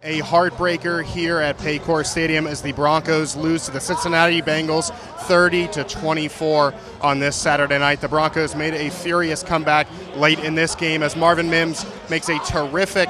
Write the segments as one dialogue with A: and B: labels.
A: A heartbreaker here at Paycor Stadium as the Broncos lose to the Cincinnati Bengals 30-24 on this Saturday night. The Broncos made a furious comeback late in this game as Marvin Mims makes a terrific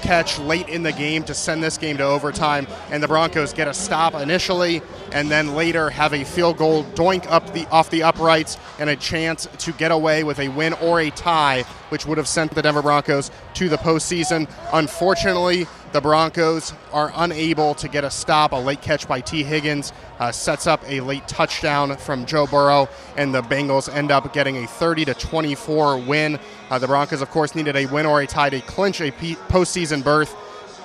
A: catch late in the game to send this game to overtime, and the Broncos get a stop initially and then later have a field goal doink off the uprights and a chance to get away with a win or a tie, which would have sent the Denver Broncos to the postseason. Unfortunately, the Broncos are unable to get a stop. A late catch by T. Higgins sets up a late touchdown from Joe Burrow, and the Bengals end up getting a 30-24 win. The Broncos, of course, needed a win or a tie to clinch a postseason berth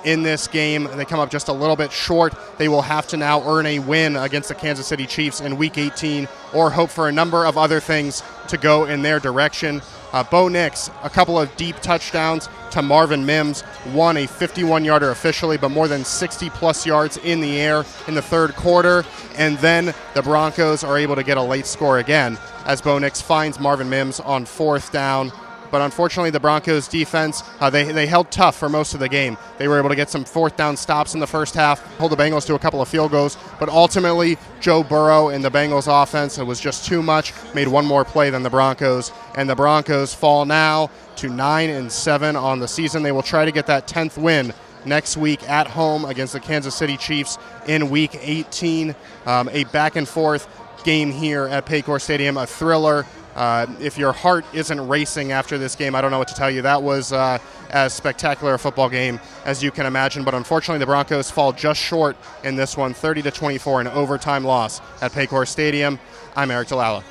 A: in this game. They come up just a little bit short. They will have to now earn a win against the Kansas City Chiefs in Week 18 or hope for a number of other things to go in their direction. Bo Nix, a couple of deep touchdowns to Marvin Mims, won a 51-yarder officially, but more than 60-plus yards in the air in the third quarter. And then the Broncos are able to get a late score again as Bo Nix finds Marvin Mims on fourth down. But unfortunately, the Broncos defense, they held tough for most of the game. They were able to get some fourth down stops in the first half, hold the Bengals to a couple of field goals. But ultimately, Joe Burrow and the Bengals offense, it was just too much, made one more play than the Broncos. And the Broncos fall now to 9-7 on the season. They will try to get that 10th win next week at home against the Kansas City Chiefs in Week 18. A back-and-forth game here at Paycor Stadium, a thriller. If your heart isn't racing after this game, I don't know what to tell you. That was as spectacular a football game as you can imagine. But unfortunately, the Broncos fall just short in this one, 30-24, an overtime loss at Paycor Stadium. I'm Aric DiLalla.